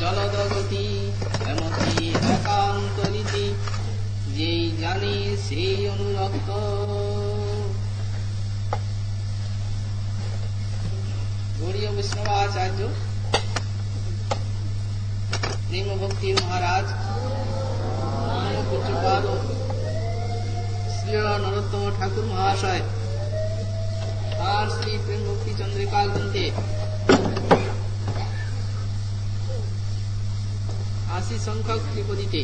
জলদগতি এমতি একান্ত নীতি, যেই জানে সেই অনুরক্ত। গৌড়ীয় বৈষ্ণবাচার্য প্রেম ভক্তি মহারাজ পূজ্যপাদ শ্রী নরোত্তম ঠাকুর মহাশয় তার শ্রী প্রেম ভক্তি চন্দ্রিকা গ্রন্থে 80 সংখ্যক ত্রিপদীতে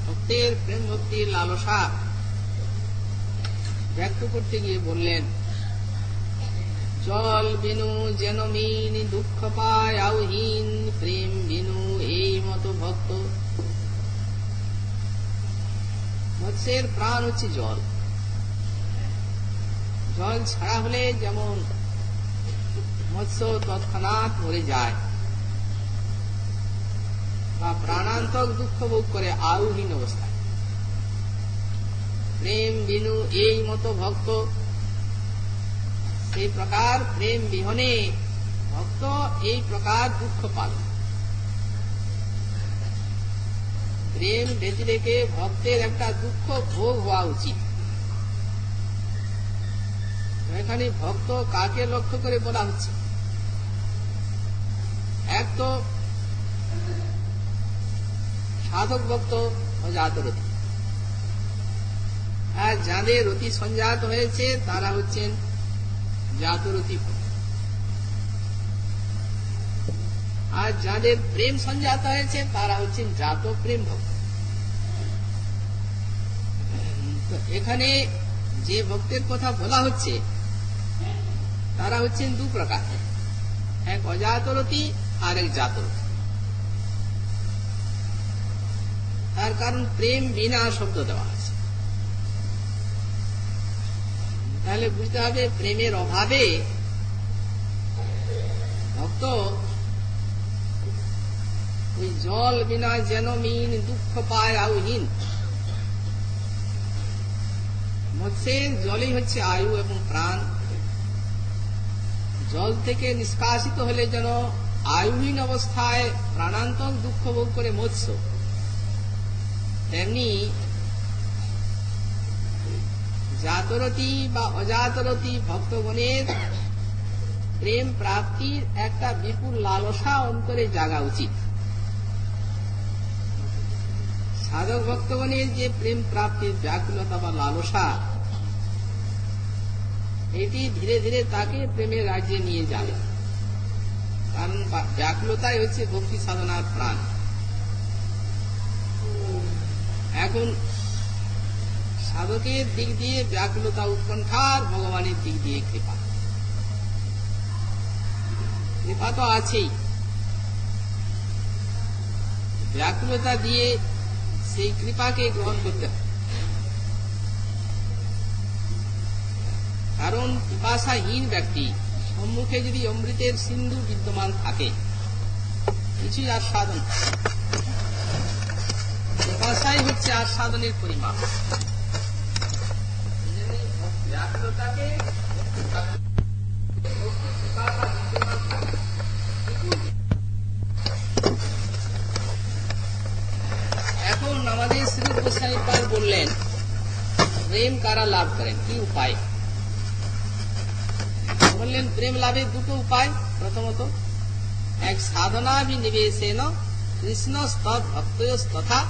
ভক্তের প্রেম ভক্তির লালসা ব্যক্ত করতে গিয়ে বললেন, জল বিনু যেন মিন দুঃখ পায় আউহীন, প্রেম বিনু এই মতো ভক্ত। মৎস্যের প্রাণ হচ্ছে জল। জল ছাড়া হলে যেমন মৎস্য তৎক্ষণাৎ মরে যায় বা প্রাণান্তক দুঃখ ভোগ করে আয়ুহীন অবস্থায়, প্রেম বিনু এই মতো ভক্ত। সেই প্রকার প্রেম বিহনে ভক্ত এই প্রকার দুঃখ পাবে। প্রেম বেঁচে রেখে ভক্তের একটা দুঃখ ভোগ হওয়া উচিত। এখানে ভক্ত কাকে লক্ষ্য করে বলা হচ্ছে? এক তো সাধক ভক্ত অজাত রতি, আর যাদের রতি সংজাত হয়েছে তারা হচ্ছেন জাতরতি ভক্ত। আর যাদের প্রেম সংজাত হয়েছে তারা হচ্ছেন জাত প্রেম ভক্ত। তো এখানে যে ভক্তের কথা বলা হচ্ছে তারা হচ্ছেন দু প্রকার, এক অজাতরতি আর এক জাতরতি। তার কারণ প্রেম বিনা শব্দ দেওয়া আছে, তাহলে বুঝতে হবে প্রেমের অভাবে ভক্ত ওই জল বিনা যেন মিন দুঃখ পায় আয়ুহীন। মৎস্যের জলই হচ্ছে আয়ু এবং প্রাণ। জল থেকে নিষ্কাশিত হলে যেন আয়ুহীন অবস্থায় প্রাণান্তক দুঃখ ভোগ করে মৎস্য, তেমনি জাতরতি বা অজাতরতি ভক্তগণের প্রেম প্রাপ্তির একটা বিপুল লালসা অন্তরে জাগা উচিত। সাধক ভক্তগণের যে প্রেম প্রাপ্তির ব্যাকুলতা বা লালসা, এটি ধীরে ধীরে তাকে প্রেমের রাজ্যে নিয়ে যাবে। কারণ ব্যাকুলতাই হচ্ছে ভক্তি সাধনার প্রাণ। এখন সাধকের দিক দিয়ে ব্যাকুলতা উৎকণ্ঠার, ভগবানের দিক দিয়ে কৃপা। কৃপা তো আছেই, ব্যাকুলতা দিয়ে সেই কৃপাকে গ্রহণ করতে হবে। কারণ পিপাসাহীন ব্যক্তি সম্মুখে যদি অমৃতের সিন্ধু বিদ্যমান থাকে, কিছুই আস্বাদন, পিপাসাই হচ্ছে আস্বাদনের পরিমাণ। এখন আমাদের শ্রী গোস্বামী পাদ বললেন, প্রেম কারা লাভ করেন, কি উপায়? বললেন প্রেম লাভের দুটো উপায়। প্রথমত, এক সাধনাভিনিবেশেন কৃষ্ণ স্তৎ ভক্তস্তথা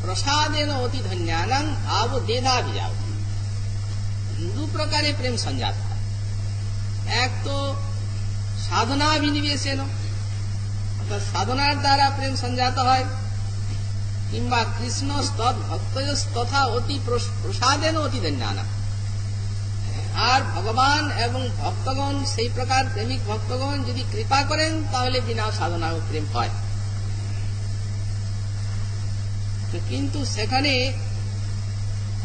প্রসাদেন অতি ধন্যানাং ভাব দেদাভিজাব। দু প্রকারে প্রেম সংজাত হয়। এক তো সাধনাভিনিবেশেন, অর্থাৎ সাধনার দ্বারা প্রেম সংজাত হয়, কিংবা কৃষ্ণ স্তৎ ভক্তস্তথা অতি প্রসাদেন অতি ধন্যানাং। আর ভগবান এবং ভক্তগণ, সেই প্রকার প্রেমিক ভক্তগণ যদি কৃপা করেন তাহলে বিনা সাধনা প্রেম হয়। কিন্তু সেখানে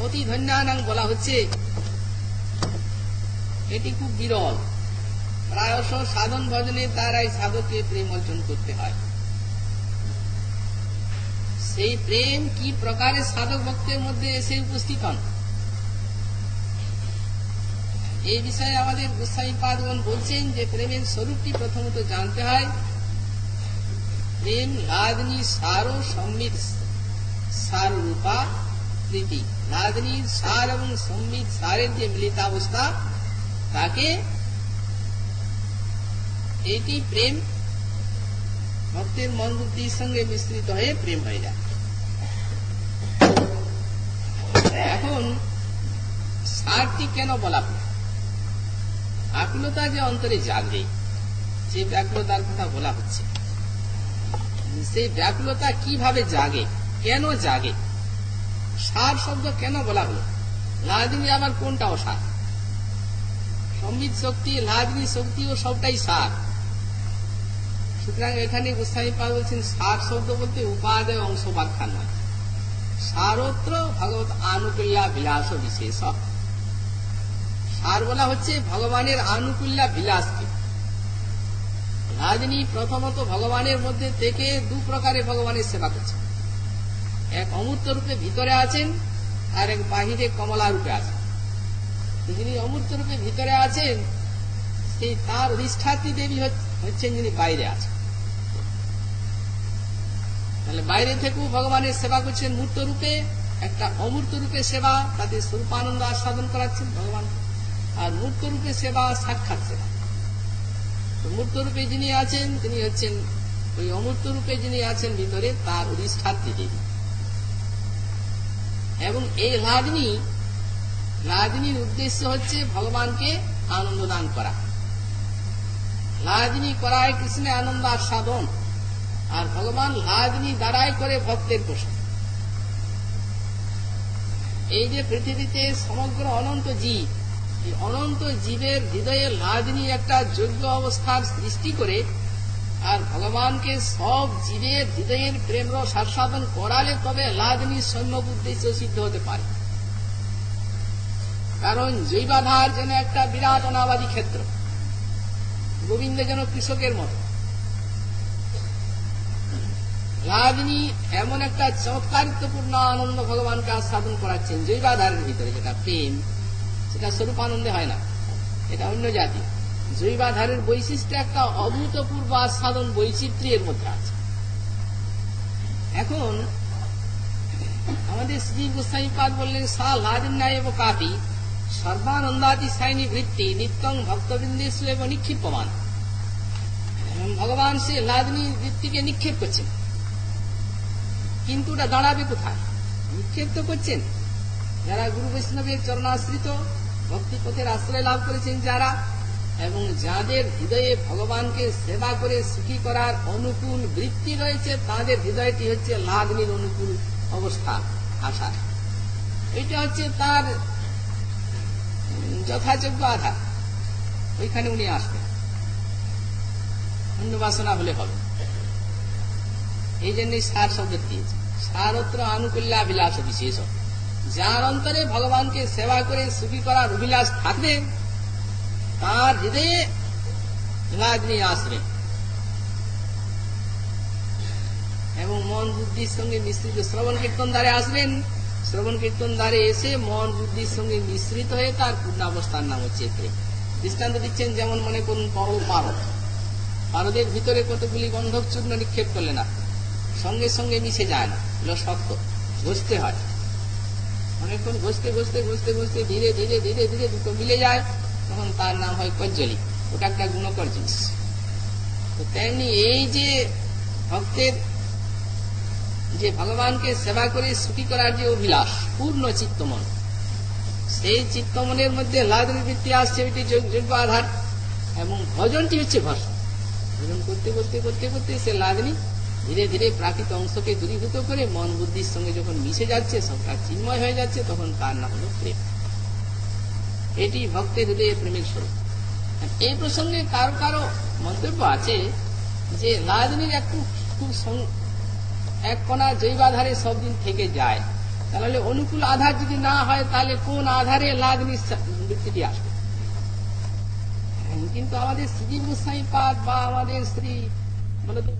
অতি ধন্যানাং বলা হচ্ছে, এটি খুব বিরল। প্রায়শ সাধন ভজনের দ্বারাই সাধককে প্রেম অর্জন করতে হয়। সেই প্রেম কি প্রকারে সাধক ভক্তের মধ্যে এসে উপস্থিত হন, এই বিষয়ে আমাদের গোস্বামীপাদগণ বলছেন যে প্রেমের স্বরূপটি প্রথমত জানতে হয়। প্রেম লাদনী সার ও সম্মিত সার রূপা প্রীতি। লাদনীর সার এবং সম্মিত সারের যে মিলিতাবস্থা, তাকে এটি প্রেম ভক্তের মন বুদ্ধির সঙ্গে মিশ্রিত হয়ে প্রেম হয়ে যায়। এখন সারটি কেন বলা হয়? আকুলতা যে অন্তরে জাগে, যে ব্যাকুলতার কথা বলা হচ্ছে, সেই ব্যাকুলতা কিভাবে জাগে, কেন জাগে, সার শব্দ কেন বলা হলো? লাদিনী আবার কোনটা সার? সম্বিত শক্তি, লাদিনী শক্তি ও সবটাই সার। সুতরাং এখানে গোস্বামীপাদ বলছেন সার শব্দ বলতে উপাদেয় অংশ ব্যাখ্যা নয়, সারত্র ভগবত আনুকূল্যা বিলাস বিশেষ। সার বলা হচ্ছে ভগবানের আনুকূল্যা বিলাসকে। লাদিনী প্রথমত ভগবানের মধ্যে থেকে দু প্রকারে ভগবানের সেবা করছেন, এক অমূর্ত রূপে ভিতরে আছেন, আর এক বাহিরে কমলা রূপে আছেন। যিনি অমূর্ত রূপে ভিতরে আছেন, সেই তার অধিষ্ঠাত্রী দেবী হচ্ছেন যিনি বাইরে আছেন। তাহলে বাইরে থেকেও ভগবানের সেবা করছেন মূর্ত রূপে, একটা অমূর্ত রূপে সেবা, তাতে স্বরূপানন্দ আস্বাদন করাচ্ছেন ভগবান। আর মূর্ত রূপে সেবা সাক্ষাৎ সেবা। মূর্ত রূপে যিনি আছেন তিনি হচ্ছেন ওই অমূর্ত রূপে যিনি আছেন ভিতরে, তার অধিষ্ঠাত্রী দেবী। এবং এই লাদিনীর উদ্দেশ্য হচ্ছে ভগবানকে আনন্দ দান করা। লাদিনী করায় কৃষ্ণের আনন্দ আস্বাদন, আর ভগবান লাদিনী দ্বারাই করে ভক্তের পোষণ। এই যে পৃথিবীতে সমগ্র অনন্ত জীব, এই অনন্ত জীবের হৃদয়ে লাদিনী একটা যোগ্য অবস্থার সৃষ্টি করে, আর ভগবানকে সব জীবের হৃদয়ের প্রেম রস আস্বাদন করালে তবে লাদিনীর সম্যক উদ্দেশ্য সিদ্ধ হতে পারে। কারণ জৈবাধার যেন একটা বিরাট অনাবাদী ক্ষেত্র, গোবিন্দ যেন কৃষকের মতো, লাদিনী এমন একটা চমৎকারিত্বপূর্ণ আনন্দ ভগবানকে আস্বাদন করাচ্ছেন জৈবাধারের ভিতরে, যেটা প্রেম, সেটা স্বরূপানন্দে হয় না, এটা অন্য জাতি। জৈবাধারের বৈশিষ্ট্য একটা অভূতপূর্ব আস্বাদন বৈচিত্র্যের মধ্যে আছে। এখন আমাদের শ্রী গোস্বামীপাদ বললেন সা লাদিন্যায় এব কাপি সর্বানন্দাতি সাইনী বৃত্তি নিত্যং ভক্তবৃন্দেশু এবং নিক্ষিপ্যমান। ভগবান সে লাদিনী বৃত্তিকে নিক্ষেপ করছেন, কিন্তু ওটা দাঁড়াবে কোথায়? নিক্ষেপ তো করছেন যারা গুরু বৈষ্ণবের চরণাশ্রিত ভক্তি পথের আশ্রয় লাভ করেছেন যারা, এবং যাদের হৃদয়ে ভগবানকে সেবা করে সুখী করার অনুকূল বৃত্তি রয়েছে, তাদের হৃদয়টি হচ্ছে লাদিনীর অনুকূল অবস্থা আশা। এটা হচ্ছে তার যথাযোগ্য আধার, ওইখানে উনি আসবেন, অন্য বাসনা হলে হবে। এই জন্যই সার শব্দ দিয়েছে, সারত্র আনুকূল্যা বিলাস বিশেষ। যার অন্তরে ভগবানকে সেবা করে সুখী করার অভিলাষ থাকবে, তার হৃদয়ে লাদিনী আসবে এবং মন বুদ্ধির সঙ্গে মিশ্রিত শ্রবণ কীর্তন দ্বারে আসবেন। শ্রবণ কীর্তন দ্বারে এসে মন বুদ্ধির সঙ্গে মিশ্রিত হয়ে তার পূর্ণাবস্থার নাম হচ্ছে প্রেম। দৃষ্টান্ত দিচ্ছেন, যেমন মনে করুন পারদের ভিতরে কতগুলি গন্ধক চূর্ণ নিক্ষেপ করলে না, সঙ্গে সঙ্গে মিশে যায় না, এগুলো শক্ত, ঘষতে হয়। অনেকক্ষণ ঘষতে ঘষতে ঘষতে ঘষতে ধীরে ধীরে ধীরে ধীরে দুটো মিলে যায়, তখন তার নাম হয় কজ্জলি। ওটা একটা গুণকর জিনিস। তো তেমনি এই যে ভক্তের যে ভগবানকে সেবা করে সুখী করার যে অভিলাষ, পূর্ণ চিত্তমন, সেই চিত্তমনের মধ্যে লাদিনী বৃত্তি আসছে, ওইটি যোগ্য আধার। এবং ভজনটি হচ্ছে ভরসা। ভজন করতে করতে করতে করতে সে লাদিনী ধীরে ধীরে প্রাকৃত অংশকে দূরীভূত করে মন বুদ্ধির সঙ্গে যখন মিশে যাচ্ছে, সবটা চিন্ময় হয়ে যাচ্ছে, তখন তার নাম হল প্রেম। এটি ভক্তের হৃদয়ে প্রেমের স্বরূপ। এই প্রসঙ্গে কারো কারো মন্তব্য আছে যে লাদিনীর একটু খুব এক কণা জৈবাধারে সব দিন থেকে যায়, তাহলে অনুকূল আধার যদি না হয়, তাহলে কোন আধারে লাদিনীর বৃত্তিটি আসবে? কিন্তু আমাদের শ্রী গোস্বামীপাদ বা আমাদের শ্রী বলতে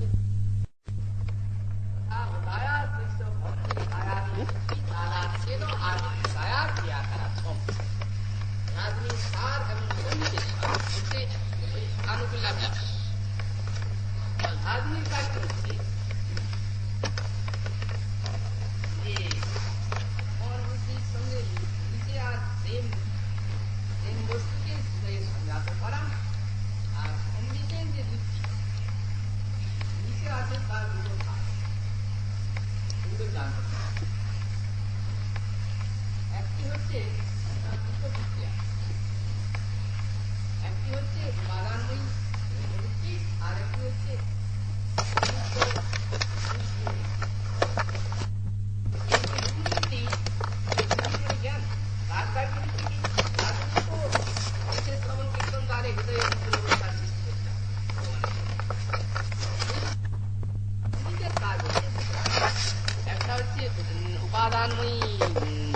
উপাদানময়ী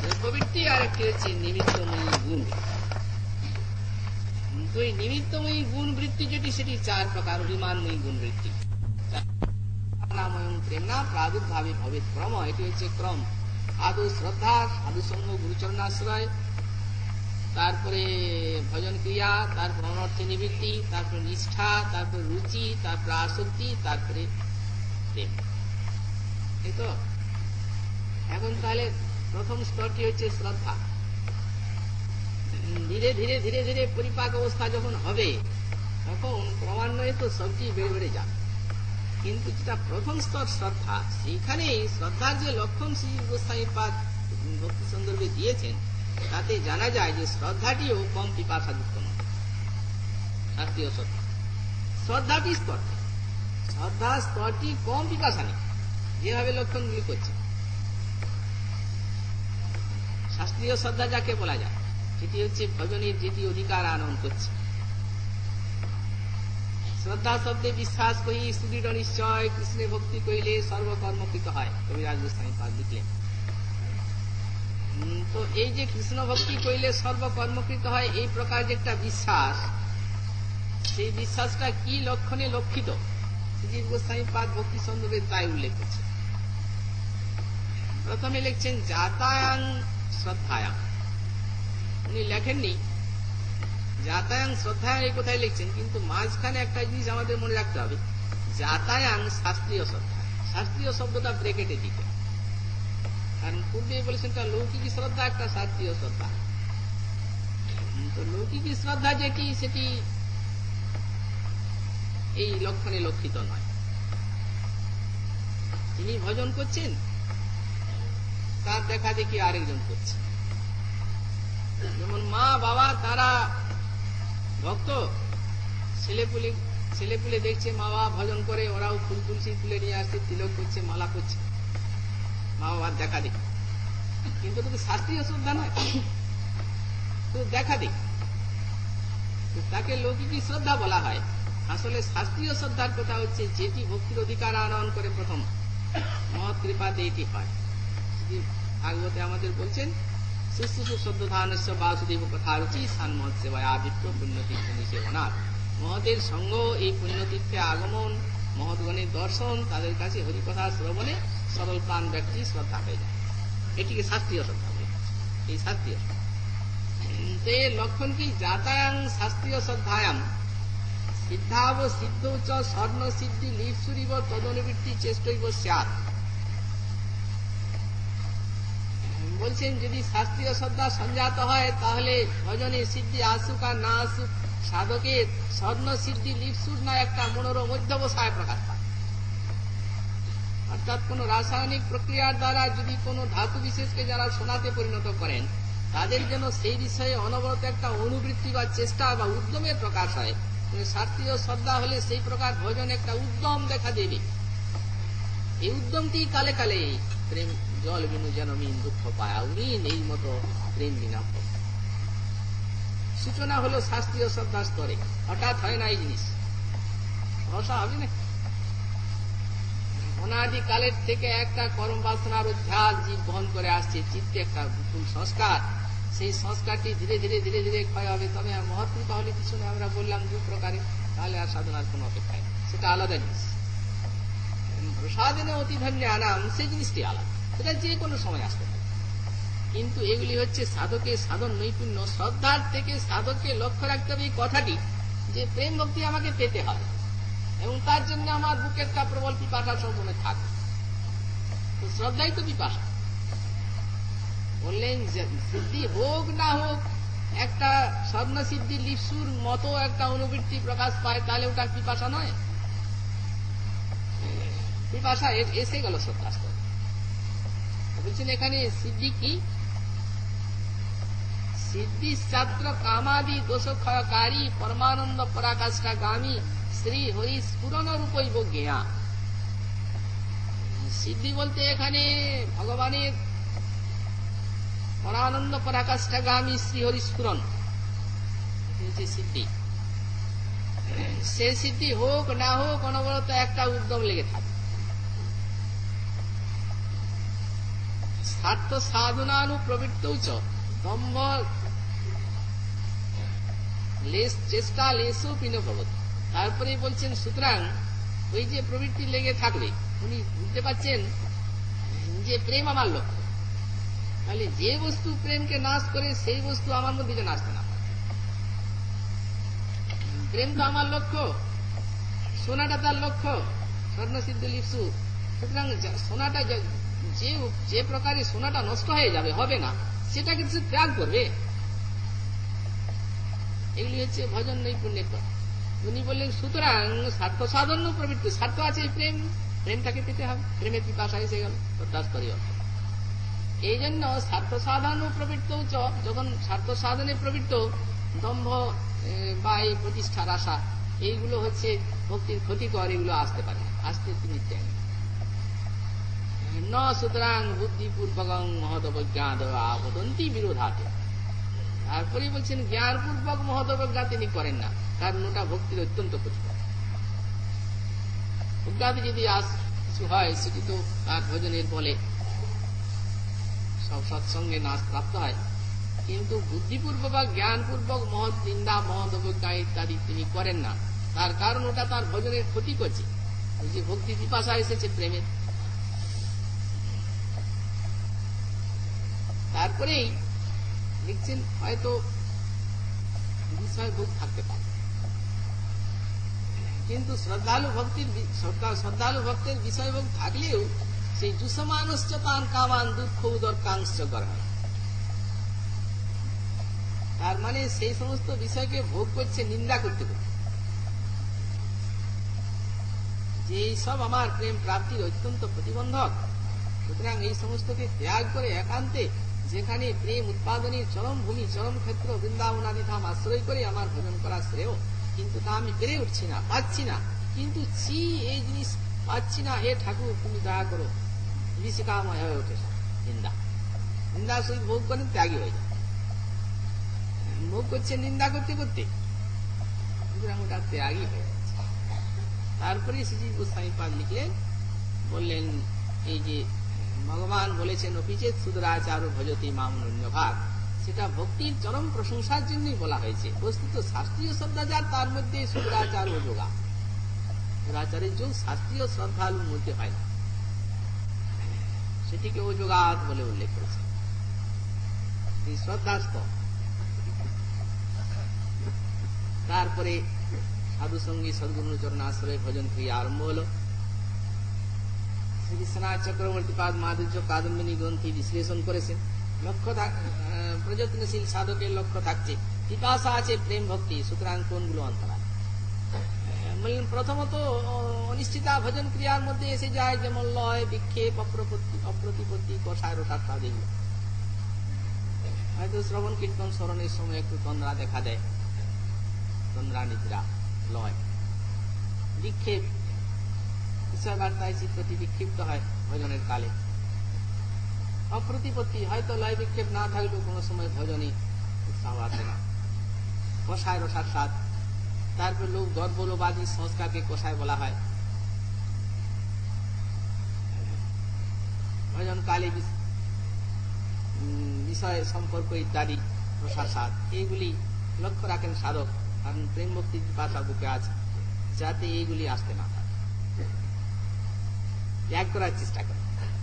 দ্রব্যবৃত্তি আর একটি হচ্ছে নিমিত্তময়ী গুণ। তো এই নিমিত্তময়ী গুণ বৃত্তি যেটি সেটি চার প্রকার। অভিমানময়ী গুণ বৃত্তি, প্রেমনা প্রাদুর্ভাবে ভবেত ক্রম, এটি হচ্ছে ক্রম। আদৌ শ্রদ্ধা, সাধু সঙ্গ, গুরুচরণাশ্রয়, তারপরে ভজন ক্রিয়া, তারপর অনর্থে নিবৃত্তি, তারপরে নিষ্ঠা, তারপরে রুচি, তারপরে আসক্তি, তারপরে প্রেম। এই তো এখন তাহলে প্রথম স্তরটি হচ্ছে শ্রদ্ধা। ধীরে ধীরে ধীরে ধীরে পরিপাক অবস্থা যখন হবে তখন ক্রমান্বয়ে তো সবটি বেড়ে বেড়ে যাবে। কিন্তু যেটা প্রথম স্তর শ্রদ্ধা, সেইখানে শ্রদ্ধার যে লক্ষণ শ্রী গোস্বামীপাদ ভক্তি সন্দর্ভে দিয়েছেন তাতে জানা যায় যে শ্রদ্ধাটিও কম পিপাসাযুক্ত নয়। শাস্ত্রীয় শ্রদ্ধা, শ্রদ্ধাটি স্তর, শ্রদ্ধা স্তরটি কম পিপাসা নেই, যেভাবে লক্ষণগুলি করছে। শাস্ত্রীয় শ্রদ্ধা যাকে বলা যায় সেটি হচ্ছে ভজনের যেটি অধিকার আনয়ন করছে। শ্রদ্ধা শব্দে বিশ্বাস করি সুদৃঢ় নিশ্চয়, কৃষ্ণে ভক্তি করিলে সর্বকর্মকৃত হয়, কবিরাজ গোস্বামী পাদ লিখলেন। তো এই যে কৃষ্ণ ভক্তি করিলে সর্বকর্মকৃত হয়, এই প্রকার যে একটা বিশ্বাস, সেই বিশ্বাসটা কি লক্ষণে লক্ষিত শ্রী গোস্বামী পাদ ভক্তি সন্দর্ভে তাই উল্লেখ করছে। প্রথমে লিখছেন জাতায়াং শ্রদ্ধায়াং। উনি লেখেননি জাতায়াং শ্রদ্ধায়াং এই কোথায় লিখছেন, কিন্তু মাঝখানে একটা জিনিস আমাদের মনে রাখতে হবে, জাতায়াং শাস্ত্রীয় শ্রদ্ধা। শাস্ত্রীয় শব্দটা ব্রেকেটে দিতে, কারণ পূর্বে বলেছেন একটা লৌকিক শ্রদ্ধা, একটা শাস্ত্রীয় শ্রদ্ধা। তো লৌকিক শ্রদ্ধা যেটি সেটি এই লক্ষণে লক্ষিত নয়। তিনি ভজন করছেন, তার দেখা দেখি আরেকজন করছে। যেমন মা বাবা তারা ভক্ত, ছেলেপুলে দেখছে মা বাবা ভজন করে, ওরাও ফুল তুলসী তুলে নিয়ে আসছে, তিলক করছে, মালা করছে, মা বাবার দেখা দেখি। কিন্তু তো শাস্ত্রীয় শ্রদ্ধা নয়, তো দেখা দেখি, তাকে লৌকিক শ্রদ্ধা বলা হয়। আসলে শাস্ত্রীয় শ্রদ্ধার কথা হচ্ছে যেটি ভক্তির অধিকার আনয়ন করে প্রথম মহৎ কৃপাতে এটি হয়। ভাগবতে আমাদের বলছেন শুশ্রূষু শ্রদ্ধানস্য বাসুদেব কথা রুচি সান মহৎ সেবায় আদিত্য পুণ্যতীর্থ নিষেবনাথ। মহতের সঙ্গ, এই পুণ্যতীর্থে আগমন, মহৎগণের দর্শন, তাদের কাছে হরিকথা শ্রবণে সরল প্রাণ ব্যক্তি শ্রদ্ধা হয়ে যায়। এটিকে শাস্ত্রীয় শ্রদ্ধা বলে। এই শাস্ত্রীয় লক্ষণ কি? জাতায়াং শাস্ত্রীয় শ্রদ্ধায়াম সিদ্ধাব সিদ্ধ চ স্বর্ণ সিদ্ধি লিপসুরিব তদনুবৃত্তি চেষ্টৈব স্যাৎ। বলছেন যদি শাস্ত্রীয় শ্রদ্ধা সঞ্জাত হয় তাহলে ভজনে সিদ্ধি আসুক আর না আসুক, সাধকের স্বর্ণ সিদ্ধি লিপসুর না একটা মনোরম অধ্যবসায় প্রকাশ পায়। অর্থাৎ কোন রাসায়নিক প্রক্রিয়ার দ্বারা যদি কোন ধাতু বিশেষকে যারা সোনাতে পরিণত করেন, তাদের যেন সেই বিষয়ে অনবরত একটা অনুবৃত্তি বা চেষ্টা বা উদ্যমের প্রকাশ হয়। শাস্ত্রীয় শ্রদ্ধা হলে সেই প্রকার ভজন একটা উদ্যম দেখা দেবে। এই উদ্যমটি কালে কালে প্রেম জল বিনু যেন মিন দুঃখ পায়, উড়িন এই মতো প্রেম বিনা। সূচনা হলো শাস্ত্রীয় শ্রদ্ধা স্তরে, হঠাৎ হয় না এই জিনিস, ভরসা হবে না। অনাদি কালের থেকে একটা কর্ম বাসনার অধ্যাস জীব বহন করে আসছে, চিত্তে একটা বিপুল সংস্কার, সেই সংস্কারটি ধীরে ধীরে ধীরে ধীরে ক্ষয় হবে। তবে মহৎকৃপা হলে কিছু না, আমরা বললাম দু প্রকারে, তাহলে আর সাধনার কোন অপেক্ষায় নেই, সেটা আলাদা জিনিস। প্রসাদেনে অতি ধন্য আনাম, সেই জিনিসটি আলাদা, সেটা যে কোনো সময় আসতে পারে। কিন্তু এগুলি হচ্ছে সাধকের সাধন নৈপুণ্য। শ্রদ্ধার থেকে সাধককে লক্ষ্য রাখতে হবে এই কথাটি যে প্রেম ভক্তি আমাকে পেতে হবে এবং তার জন্য আমার বুকের একটা প্রবল পিপাসা সম্পূর্ণ থাকবে। তো শ্রদ্ধাই তো পিপাসা। বললেন সিদ্ধি হোক না হোক, একটা স্বর্ণ সিদ্ধি লিপসুর মতো একটা অনুবৃত্তি প্রকাশ পায়, তাহলে ওটা পিপাসা নয়। পিপাসা এসে গেল শ্রদ্ধাস্ত। বলছেন এখানে সিদ্ধি কি? সিদ্ধি ছাত্র কামাদি দোষ ক্ষয়কারী পরমানন্দ পরাকাষ্ঠাগামী শ্রী হরি স্ফুরণ রূপৈব জ্ঞা। সিদ্ধি বলতে এখানে ভগবানের পরানন্দ পরাকাষ্ঠাগামী শ্রীহরি স্ফুরণ হচ্ছে সিদ্ধি। সে সিদ্ধি হোক না হোক অনবরত একটা উদ্যম লেগে থাকে। স্বার্থ সাধনানু প্রবৃত্তৌচ দম্ভ চেষ্টা লেসও পিনভবত। তারপরে বলছেন সুতরাং ওই যে প্রবৃত্তি লেগে থাকবে, উনি বুঝতে পারছেন যে প্রেম আমার লক্ষ্য, তাহলে যে বস্তু প্রেমকে নাশ করে সেই বস্তু আমার মধ্যে যেন আসতে না পারে। প্রেম তো আমার লক্ষ্য, সোনাটা তার লক্ষ্য, স্বর্ণসিদ্ধ লিপসু। সুতরাং সোনাটা যে প্রকারে সোনাটা নষ্ট হয়ে যাবে, হবে না, সেটাকে সে ত্যাগ করবে। এগুলি হচ্ছে ভজন নৈপুণ্যের কথা। উনি বললেন সুতরাং স্বার্থ সাধন প্রবৃত্তি, স্বার্থ আছে প্রেম, প্রেমটাকে পেতে হবে, প্রেমের পিপাসা এসে গেল তদাস্তরী অর্থ। এই জন্য স্বার্থ সাধন প্রবৃত্ত, যখন স্বার্থ সাধনে প্রবৃত্ত দম্ভ বা এই প্রতিষ্ঠার আশা, এইগুলো হচ্ছে ভক্তির ক্ষতিকর, এগুলো আসতে পারে, আসতে তিনি দেন ন। সুতরাং বুদ্ধিপূর্বক মহদবজ্ঞাদবদন্তি বিরোধাতে। তারপরে বলছেন জ্ঞানপূর্বক মহদবজ্ঞা তিনি করেন না, কারণ ওটা ভক্তির অত্যন্ত ক্ষতিকর। অজ্ঞাতে যদি কিছু হয় সেটি তো তার ভজনের বলে সব সৎসঙ্গে নাশ প্রাপ্ত হয়, কিন্তু বুদ্ধিপূর্বক বা জ্ঞানপূর্বক মহৎ নিন্দা মহদবজ্ঞা ইত্যাদি তিনি করেন না। তার কারণ ওটা তার ভজনের ক্ষতি করছে। ওই যে ভক্তি পিপাসা এসেছে প্রেমের, তারপরেই লিখছেন হয়তো বিষয় ভোগ থাকতে পারে, কিন্তু শ্রদ্ধালু ভক্তের বিষয় ভোগ থাকলেও সেই জুসমানশ্চ তান কামান দুঃখ উদরকাংশ করা হয়। তার মানে সেই সমস্ত বিষয়কে ভোগ করছে নিন্দা করতে করতে, যে এইসব আমার প্রেম প্রাপ্তির অত্যন্ত প্রতিবন্ধক। সুতরাং এই সমস্তকে ত্যাগ করে একান্তে যেখানে প্রেম উৎপাদনের চরম ভূমি, চরম ক্ষেত্র বৃন্দাবনাদি ধাম আশ্রয় করে আমার ভজন করা শ্রেয়, কিন্তু তা আমি পেরে উঠছি না, পাচ্ছি না। কিন্তু এই জিনিস পাচ্ছি না, হে ঠাকুর তুমি দয়া করো, বিশিকাময় হয়ে ওঠে নিন্দা। নিন্দার সহিত ভোগ করেন, ত্যাগী হয়ে যায়, ভোগ করছে নিন্দা করতে করতে, সুতরাং ওটা ত্যাগী হয়ে যাচ্ছে। তারপরে শ্রীজি গোস্বামী পাদ লিখলেন, বললেন এই যে ভগবান বলেছেন অপিচেত সুদরাচার ভজতি মামন্য ভাগ, সেটা ভক্তির চরম প্রশংসার জন্যই বলা হয়েছে। বস্তুত শাস্ত্রীয় শ্রদ্ধাচার, তার মধ্যে সুদরাচার ও যোগা, সুদরাচারের যোগ শাস্ত্রীয় শ্রদ্ধালুর মধ্যে হয় না, সেটিকে ও যোগাত বলে উল্লেখ করেছে। এই শ্রদ্ধাস্ত। তারপরে সাধু সঙ্গী সদ্গুরু চরণাশ্রয় ভজন ক্রিয়া আরম্ভ হল। শ্রী বিশ্বনাথ চক্রবর্তী পাদ মাধুর্য কাদম্বিনী গ্রন্থি বিশ্লেষণ করেছেন। লক্ষ্য প্রযত্নশীল সাধকের লক্ষ্য থাকছে, পিপাসা আছে প্রেম ভক্তি, সুতরাং কোনগুলো অন্তরায়। প্রথমত অনিশ্চিতা ভজন ক্রিয়ার মধ্যে এসে যায়, যেমন লয়, বিক্ষেপ, অপ্রতিপত্তি, কষায় রসাত্মাদ, এগুলো হয়তো শ্রবণ কীর্তন স্মরণের সময় একটু তন্দ্রা দেখা দেয়, তন্দ্রা নিদ্রা, লয়, বিক্ষেপ, বিষয় বার্তায় চিত্তটি বিক্ষিপ্ত হয় ভজনের কালে। অপ্রতিপত্তি, হয়তো লয় বিক্ষেপ না থাকলেও কোনো সময় ভজনে উৎসাহ আসে না। কষায় রসাস্বাদ, তারপর লোক গর্বলোবাদী সংস্কারকে কষায় বলা হয়। ভজন কালে বিষয় সম্পর্ক ইত্যাদি রসাস্বাদ, এইগুলি লক্ষ্য রাখেন সাধক, কারণ প্রেম ভক্তির পিপাসা বুকে আছে, যাতে এইগুলি আসতে না পারে, ত্যাগ করার চেষ্টা করে।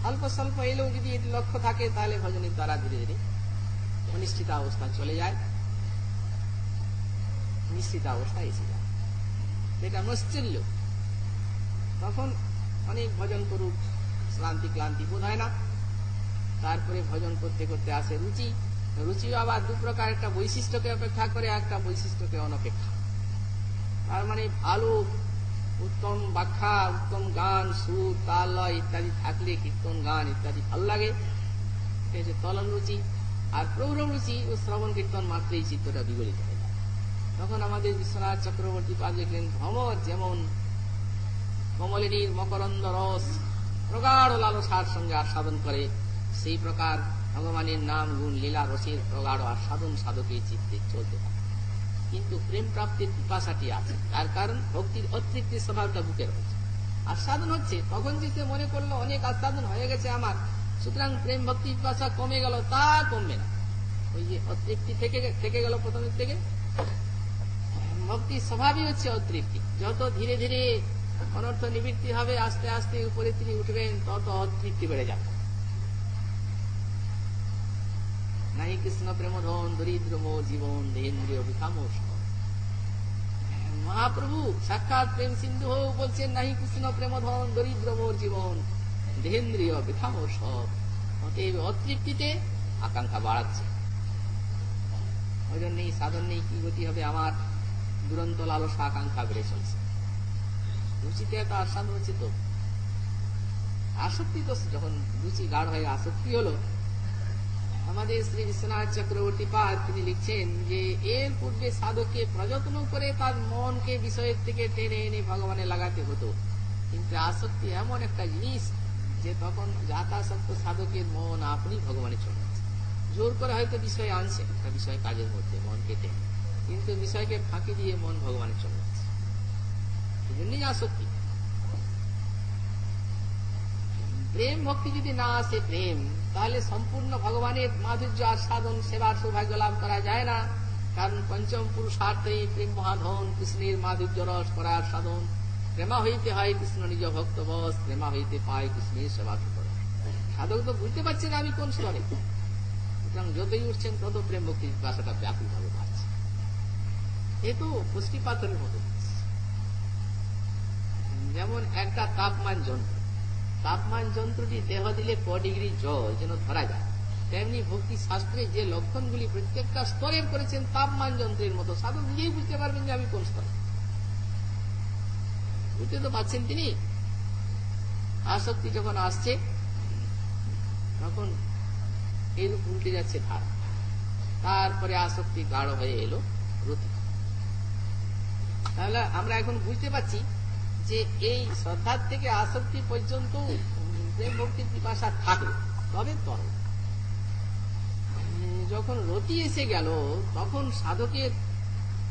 অল্প স্বল্প এলেও যদি এটি লক্ষ্য থাকে, তাহলে ভজনের দ্বারা ধীরে ধীরে অনিশ্চিত অবস্থা চলে যায়, নিশ্চিত অবস্থা এসে যায়, যেটা নৈশ্চল্য। তখন অনেক ভজন করুক, ক্লান্তি বোধ হয় না। তারপরে ভজন করতে করতে আসে রুচি। রুচি আবার দু প্রকার, একটা বৈশিষ্ট্যকে অপেক্ষা করে, একটা বৈশিষ্ট্যকে অনপেক্ষা। তার মানে ভালো উত্তম ব্যাখ্যা, উত্তম গান, সুর, তাল, লয় ইত্যাদি থাকলে কীর্তন গান ইত্যাদি ভাল লাগে, এটা হচ্ছে তলন রুচি। আর প্রৌঢ় রুচি ও শ্রবণ কীর্তন মাত্রেই চিত্তটা বিগলিত হয়ে যায়। তখন আমাদের বিশ্বনাথ চক্রবর্তী পাদ লিখলেন, ভ্রমর যেমন কমলিনীর মকরন্দ রস প্রগাঢ় লালসার সঙ্গে আস্বাদন করে, সেই প্রকার ভগবানের নাম গুণ লীলা রসের প্রগাঢ় আস্বাদন সাধকের চিত্তে চলতে থাকে। কিন্তু প্রেম প্রাপ্তির পিপাসাটি আছে, তার কারণ ভক্তির অতৃপ্তির স্বভাবটা বুকে রয়েছে। আস্বাদন হচ্ছে, তখন যে সে মনে করলো অনেক আস্বাদন হয়ে গেছে আমার, সুতরাং প্রেম ভক্তি পিপাসা কমে গেল, তা কমবে না। ওই যে অতৃপ্তি থেকে গেল প্রথমের থেকে। ভক্তির স্বভাবই হচ্ছে অতৃপ্তি। যত ধীরে ধীরে অনর্থ নিবৃত্তি হবে, আস্তে আস্তে উপরে তিনি উঠবেন, তত অতৃপ্তি বেড়ে যাবে। নাই কৃষ্ণ প্রেমধন দরিদ্র মোর জীবন দেহেন্দ্রিয় বিকামোষ। মহাপ্রভু সাক্ষাৎ প্রেম সিন্ধু বলছেন, নাহি কৃষ্ণ প্রেমধন দরিদ্র মোর জীবন দেহেন্দ্রিয় বিকামোষ। অতএব অতৃপ্তিতে আকাঙ্ক্ষা বাড়াচ্ছে। ওই জন্যই সাধন নেই, কি গতি হবে আমার? দুরন্ত লালসা আকাঙ্ক্ষা বেড়ে চলছে। রুচিতে এত আস্বাদন হচ্ছে, তো আসক্তি তো যখন রুচি গাঢ় হয়ে আসক্তি হলো। আমাদের শ্রী বিশ্বনাথ চক্রবর্তী পাদ তিনি লিখছেন যে এর পূর্বে সাধককে প্রযত্ন করে তার মনকে বিষয়ের থেকে টেনে এনে ভগবানে লাগাতে হতো, কিন্তু আসক্তি এমন একটা জিনিস যে তখন যাতাসক্ত সাধকের মন আপনি ভগবানে চলে যাচ্ছে। জোর করে হয়তো বিষয় আনছে, একটা বিষয় কাজের মধ্যে মনকে টেনে, কিন্তু বিষয়কে ফাঁকি দিয়ে মন ভগবানে চলে যাচ্ছে। এই জন্যই আসক্তি। প্রেম ভক্তি যদি না আসে প্রেম, তাহলে সম্পূর্ণ ভগবানের মাধুর্য আস্বাদন সেবার সৌভাগ্য লাভ করা যায় না। কারণ পঞ্চম পুরুষার্থে প্রেম মহাধন, কৃষ্ণের মাধুর্য রস করার সাধন। প্রেমা হইতে হয় কৃষ্ণ নিজ ভক্ত বস, প্রেমা হইতে পায় কৃষ্ণের সেবা কর। সাধক তো বুঝতে পারছেন আমি কোন স্তরে, সুতরাং যতই উঠছেন তত প্রেম ভক্তির পিপাসাটা ব্যাকুল ভাবে বাড়ছে। এ তো পুষ্টি পাথরের মতো। যেমন একটা তাপমান যন্ত্র, তাপমান যন্ত্রটি দেহ দিলে ক ডিগ্রি জল যেন ধরা যায়, তেমনি ভক্তি শাস্ত্রে যে লক্ষণগুলি প্রত্যেকটা স্তরের করেছেন তাপমান যন্ত্রের মতো, সাধক নিজেই বুঝতে পারবেন যে আমি কোন স্তরে। বুঝতে তো পারছেন তিনি। আসক্তি যখন আসছে তখন এইরূপ উল্টে যাচ্ছে ধারা, তারপরে আসক্তি গাঢ় হয়ে এলো রতি। তাহলে আমরা এখন বুঝতে পারছি যে এই শ্রদ্ধার থেকে আসক্তি পর্যন্ত প্রেম ভক্তির পিপাসা থাকবে, তবে তরল। যখন রতি এসে গেল তখন সাধকের,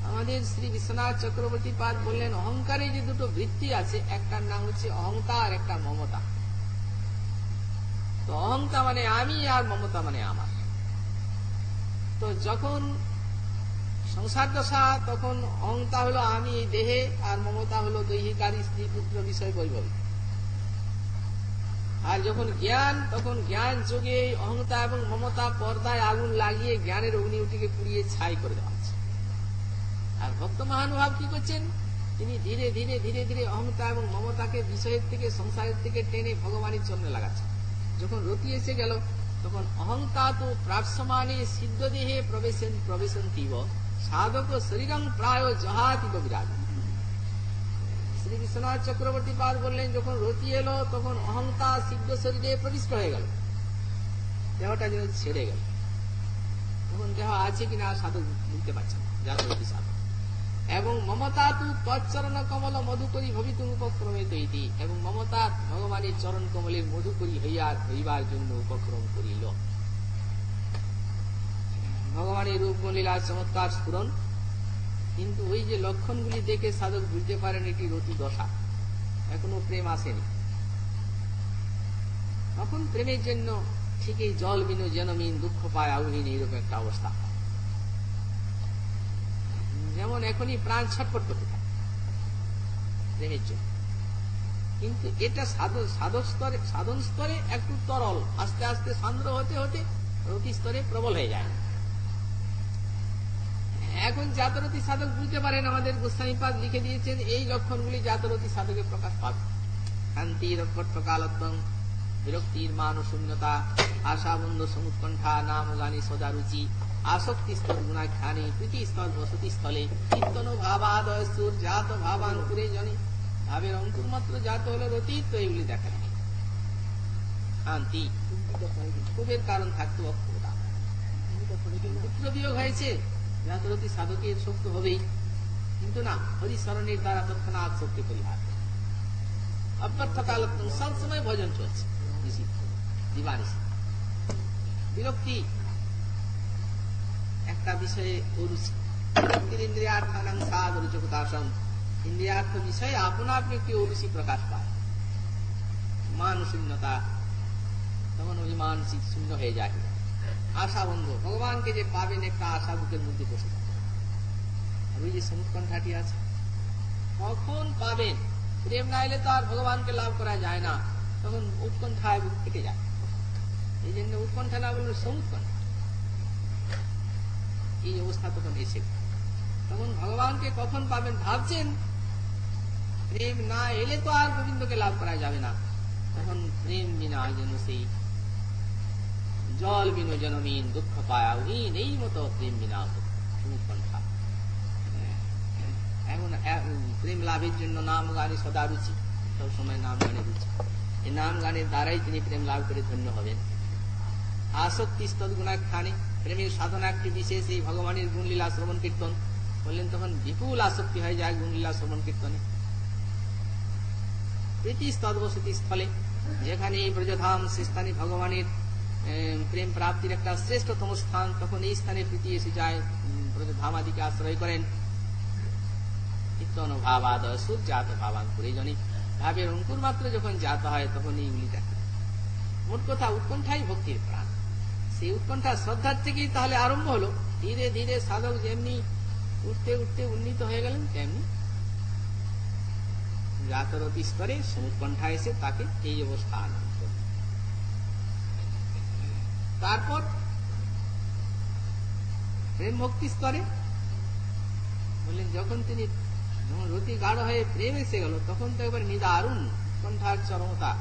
আমাদের শ্রী বিশ্বনাথ চক্রবর্তী পাদ বললেন, অহংকারে যে দুটো বৃত্তি আছে, একটার নাম হচ্ছে অহংকার, একটা মমতা। তো অহংকার মানে আমি, আর মমতা মানে আমার। তো যখন সংসার দশা, তখন অহংকার হলো আমি এই দেহে, আর মমতা হলো দৈহিকারী স্ত্রী পুত্র বিষয় বৈভব। আর যখন জ্ঞান, তখন জ্ঞান যোগে অহংকার এবং মমতা পর্দায় আগুন লাগিয়ে জ্ঞানের অগ্নিটিকে পুড়িয়ে ছাই করে দেওয়া হচ্ছে। আর ভক্ত মহানুভাব কি করছেন, তিনি ধীরে ধীরে ধীরে ধীরে অহংকার এবং মমতাকে বিষয়ের থেকে, সংসারের থেকে টেনে ভগবানের চরণে লাগাচ্ছেন। যখন রতি এসে গেল তখন অহংকার তো প্রাপ্সমানে সিদ্ধ দেহে প্রবেশন্তীব সাধক শরীরং প্রায় জহাতিব বিরাজ। শ্রী বিশ্বনাথ চক্রবর্তী পাদ বললেন, যখন রতি এলো তখন অহংকার সিদ্ধ শরীরে প্রবিষ্ট হয়ে গেল, দেহটা যেন ছেড়ে গেল। তখন দেহ আছে কিনা সাধক বুঝতে পারছেন, জাতরতি সাধক। এবং মমতা তু তৎচরণ কমল মধুকরী ভবিত উপক্রমে তৈরি, এবং মমতা ভগবানের চরণ কমলের মধুকরী হইবার জন্য উপক্রম করিল। ভগবানের রূপ লীলার চমৎকার স্ফুরণ। কিন্তু ওই যে লক্ষণগুলি দেখে সাধক বুঝতে পারেন এটি রতি দশা, এখনো প্রেম আসেনি। তখন প্রেমের জন্য ঠিক এই জল বিনু জনমিন দুঃখ পায় আউহীন, এইরকম একটা অবস্থা। যেমন এখনই প্রাণ ছটফট করতে থাকে প্রেমের জন্য, কিন্তু এটা সাধন স্তরে একটু তরল, আস্তে আস্তে সান্দ্র হতে হতে রতি স্তরে প্রবল হয়ে যায়। এখন জাতরতি সাধক বুঝতে পারেন, আমাদের গোস্বামীপাদ লিখে দিয়েছেন এই লক্ষণগুলি জাতরতি সাধকে প্রকাশ পাবে। শান্তির অকট্টকালত্বং, বিরক্তির মান শূন্যতা, আশাবন্ধ সমুৎকণ্ঠা, নাম গানে সদা রুচি, আসক্তি স্তর গুণাখ্যানে, প্রীতি স্তর বসতি স্থলে, চিন্তন ভাবাদয় সুর জাত ভাবাঙ্কুরে জনে। ভাবের অঙ্কুর মাত্র জাত হলো রতি, তো এগুলি দেখা যায়। শান্তি, ক্ষোভের কারণ থাকতো অক্ষমতা, পুত্র বিয়োগ হয়েছে, জাতরতি সাধকের শক্তি হবেই, কিন্তু না, হরিস্মরণের দ্বারা তৎক্ষণাৎ শক্তি পরিহার। অব্যর্থকালত্বম, সব সময় ভজন চলছে, দিবানিশি। বিরক্তি একটা বিষয়ে অরুচি, ইন্দ্রিয়ার্থানাং সাদ রুচকতাসম, ইন্দ্রিয়ার্থ বিষয়ে আপনা আপনি একটি অরুচি প্রকাশ পায়, মান শূন্যতা, তখন অভিমান শূন্য হয়ে যায়, আশা বন্ধ, ভগবানকে যে পাবেন একটা আশা বুকের মধ্যে বসে যায়। আর ওই যে সমুৎকণ্ঠাটি আছে, কখন পাবেন, প্রেম না এলে তো আর ভগবানকে লাভ করা যায় না, তখন উৎকণ্ঠায় বুক কেটে যায়। এই জন্য উৎকণ্ঠা না বললে সমুৎকণ্ঠা, এই অবস্থা তখন এসে, তখন ভগবানকে কখন পাবেন ভাবছেন, প্রেম না এলে তো আর গোবিন্দকে লাভ করা যাবে না, তখন প্রেম বিনা যেন সেই জল বিনো জনমিন দুঃখ পায়া হীন, এই মতো প্রেম বিনা সমুৎকণ্ঠা। এখন প্রেম লাভের জন্য নাম গানে সদা রুচি, সব সময় নাম গানে রুচি, এই নাম গানের দ্বারাই তিনি প্রেম লাভ করে ধন্য হবেন। আসক্তি স্তদ্গুণাখ্যানে, প্রেমের সাধনা একটি বিশেষ এই ভগবানের গুণলীলা শ্রবণ কীর্তন বললেন, তখন বিপুল আসক্তি হয়ে যায় গুণলীলা শ্রবণ কীর্তনে। প্রীতি স্তদ্বসতি স্থলে, যেখানে এই ব্রজধাম সে স্থানে ভগবানের প্রেম প্রাপ্তির একটা শ্রেষ্ঠতম স্থান, তখন এই স্থানে প্রীতি এসে যায়, ব্রজধামাদিকে আশ্রয় করেন। কীর্তন ভাবাদয় সূর্যাত ভাবাঙ্কুরে জনে, ভাবের অঙ্কুর মাত্র যখন জাত হয় তখন এইগুলি দেখে। মোট কথা উৎকণ্ঠাই ভক্তির প্রাণ। সেই উৎকণ্ঠা শ্রদ্ধার থেকেই তাহলে আরম্ভ হলো, ধীরে ধীরে সাধক যেমনি উঠতে উঠতে উন্নীত হয়ে গেলেন, তেমনি জাতরতি স্তরে সমুৎকণ্ঠা এসে তাকে এই অবস্থা আনন্দ করল। তারপর প্রেম ভক্তি স্তরে বললেন, যখন তিনি রতি গাঢ় হয়ে প্রেম এসে গেল, তখন তো এবার নিদারুণ উৎকণ্ঠার চরমতা,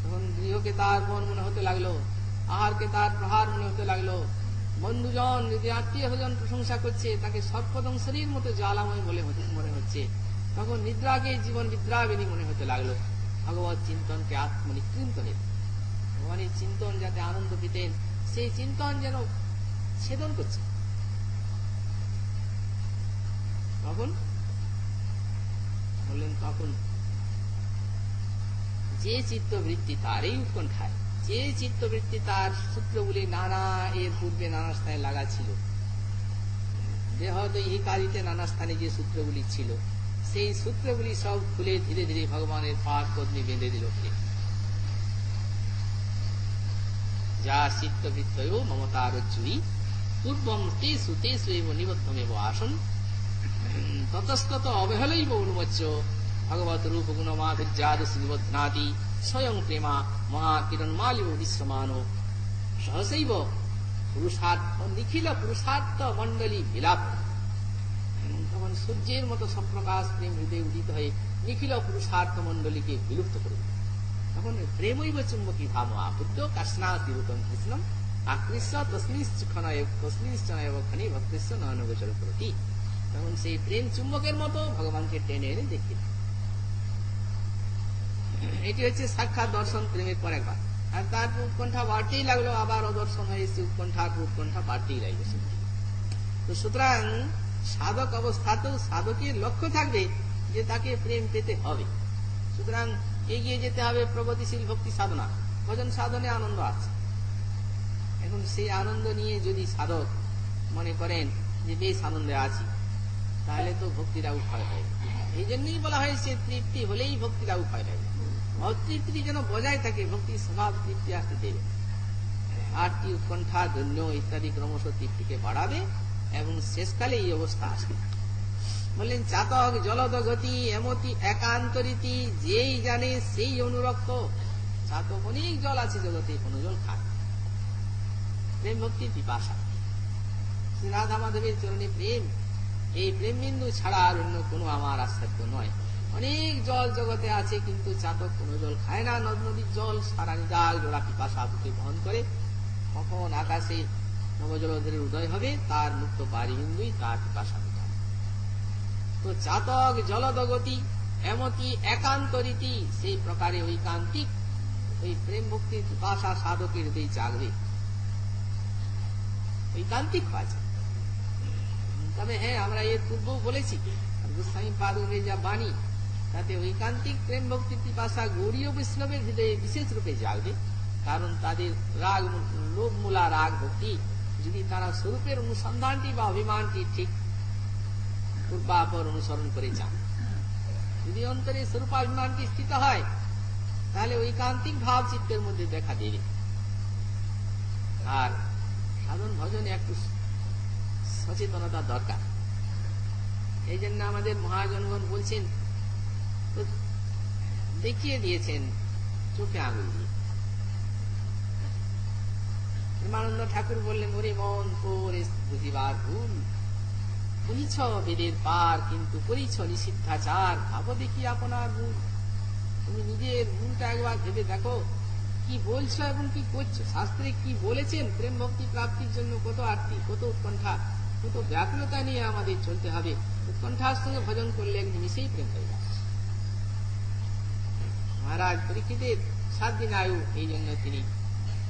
তখন গৃহকে তার বন মনে হতে লাগলো, আহারকে তার প্রহার মনে হতে লাগলো, বন্ধুজন যদি আত্মীয় স্বজন প্রশংসা করছে, তাকে সর্পদংশরীর মতো জ্বালাময় বলে মনে হচ্ছে, তখন নিদ্রাকে জীবন নিদ্রাবিনী মনে হতে লাগলো। ভগবত চিন্তনকে আত্মনিকৃন্তনের, ভগবানের চিন্তন যাতে আনন্দ পেতেন, সেই চিন্তন যেন ছেদন করছে। তখন বললেন, তখন যে চিত্তবৃত্তি তার এই উৎকণ্ঠায়, যে চিত্তবৃত্তি তার সূত্রগুলি নানা এর পূর্বে নানা স্থানে লাগা ছিল, দেহ দৈহিকারিতে নানা স্থানে যে সূত্রগুলি ছিল, সেই সূত্রগুলি সব খুলে ধীরে ধীরে ভগবানের পাদ পদ্মে বেঁধে দিল। যা চিত্তবৃত্তয় মমতারজ্জুই পূর্বম তেষু তেষু এব নিবদ্ধমেব আসন ততস্তত অবহেলৈব উন্মোচ্য ভগবত রূপ গুণমাধুর্যাদশি নিবধ্নাতি স্বয়ং প্রেমা মহাকিরণমালিও দৃশ্যমান সহসৈব পুরুষার্থ নিখিল পুরুষার্থ মণ্ডলী বিলাপ। তখন সূর্যের মতো সম্প্রকাশ প্রেম হৃদয়ে উদিত হয়ে নিখিল পুরুষার্থ মণ্ডলীকে বিলুপ্ত করবে। তখন প্রেমৈব চুম্বকী ভাব বুদ্ধ কাশনাতিরূপম কৃষ্ণম আকৃষ্ট তস্মিশ্চনয় খনি ভক্তিশ্চ নয়নগোচর প্রতি। তখন সেই প্রেম চুম্বকের মতো ভগবানকে টেনে এনে দেখি। এটি হচ্ছে সাক্ষাৎ দর্শন, প্রেমের পর একবার। আর তার উৎকণ্ঠা বাড়তেই লাগলো, আবার অদর্শন হয়ে এসে উৎকণ্ঠা বাড়তেই লাগবে। তো সুতরাং সাধক অবস্থাতেও সাধকের লক্ষ্য থাকবে যে তাকে প্রেম পেতে হবে। সুতরাং এগিয়ে যেতে হবে প্রগতিশীল ভক্তি সাধনা। ভজন সাধনে আনন্দ আছে, এখন সেই আনন্দ নিয়ে যদি সাধক মনে করেন যে বেশ আনন্দে আছি, তাহলে তো ভক্তিটা উপায় হয়। এই জন্যই বলা হয়েছে তৃপ্তি হলেই ভক্তিটা উপায় হয়। অতৃপ্তি যেন বজায় থাকে, ভক্তির স্বভাব তৃপ্তি আসতে দেবে। আরতি উৎকণ্ঠা ধন্য ইত্যাদি ক্রমশ তৃপ্তিকে বাড়াবে এবং শেষকালে এই অবস্থা আসবে। বললেন, চাতক জলদ গতি এমতি একান্ত রীতি যেই জানে সেই অনুরক্ত। চাতক অনেক জল আছে জগতে, কোন জল খায়। প্রেম ভক্তির পিপাসা, শ্রী রাধা মাধবের চরণে প্রেম, এই প্রেম বিন্দু ছাড়া আর অন্য কোনো আমার আশ্চর্য নয়। অনেক জল জগতে আছে, কিন্তু চাতক কোনো জল খায় না। নদ নদীর জল সারা নিদাল জোড়া পিপাসা বুকে বহন করে। কখন আকাশে নবজলধরের উদয় হবে, তার মুক্ত বাড়ি বিন্দুই তার পিপাসা মিটাবে। তো চাতক জলদগতি এমতি একান্ত রীতি, সেই প্রকারে ঐকান্তিক ওই প্রেম ভক্তির পিপাসা সাধকের হৃদয়ে জাগবে, ঐকান্তিক হওয়া যায়। তবে হ্যাঁ, আমরা এর পূর্বেও বলেছি, গোস্বামী পাদুকের যা বাণী, তাতে ঐকান্তিক প্রেম ভক্তির পিপাসা গৌরীয় বৈষ্ণবের হৃদয়ে বিশেষ রূপে জাগবে। কারণ তাদের রাগ, লোভ মূলা রাগ ভক্তি, যদি তারা স্বরূপের অনুসন্ধানটি বা অভিমানটি ঠিক পূর্বাপর অনুসরণ করে যান, যদি অন্তরে স্বরূপাভিমানটি স্থিত হয়, তাহলে ঐকান্তিক ভাব চিত্তের মধ্যে দেখা দেবে। আর সাধন ভজনে একটু সচেতনতা দরকার। এই জন্য আমাদের মহাজনগণ বলছেন, দেখিয়ে দিয়েছেন চোখে আঙুল দিয়ে। প্রেমানন্দ ঠাকুর বললেন, ওরে মন তোর বুঝিবার ভুল, করিছ বেদের পার কিন্তু করিছ নিষিদ্ধাচার, ভাবো দেখি আপনার ভুল। তুমি নিজের ভুলটা একবার ভেবে দেখো, কি বলছো এবং কি করছো। শাস্ত্রে কি বলেছেন? প্রেম ভক্তি প্রাপ্তির জন্য কত আরতি, কত উৎকণ্ঠা, কত ব্যাকুলতা নিয়ে আমাদের চলতে হবে। উৎকণ্ঠার সঙ্গে ভজন করলে এক নিমিষেই প্রেম হয়ে যায়। মহারাজ পরীক্ষিতের 7 দিন আয়ু, এই জন্য তিনি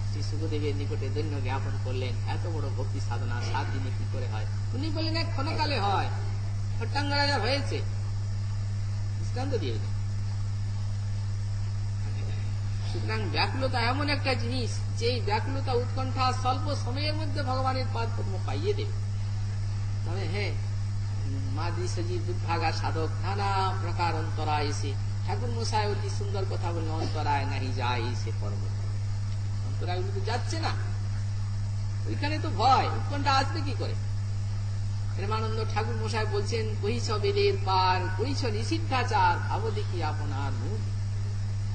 শ্রী সুখদেবের নিকটে দৈন্য জ্ঞাপন করলেন, এত বড় ভক্তি সাধনা 7 দিনে কি করে হয়? উনি বললেন, এক ক্ষণকালে হয়, খট্টাঙ্গরাজা হয়েছে, দৃষ্টান্ত দিয়ে। সুতরাং ব্যাকুলতা এমন একটা জিনিস, যে ব্যাকুলতা উৎকণ্ঠা স্বল্প সময়ের মধ্যে ভগবানের পাদ পদ্ম পাইয়ে দেবে। তবে হ্যাঁ, মাদ্রি সজীব দুর্ভাগা সাধক নানা প্রকার অন্তরায় এসে, ঠাকুর মশাই অতি সুন্দর কথা বললেন, অন্তরায় নাহি যায় সে কর্ম। অন্তরায় তো যাচ্ছে না, ওইখানে তো ভয়, উৎকণ্ঠা আসবে কি করে? প্রেমানন্দ ঠাকুর মশাই বলছেন, কহিছ বেদের পার করিছ নিষিদ্ধাচার, ভাবো দেখি আপনার মুখ।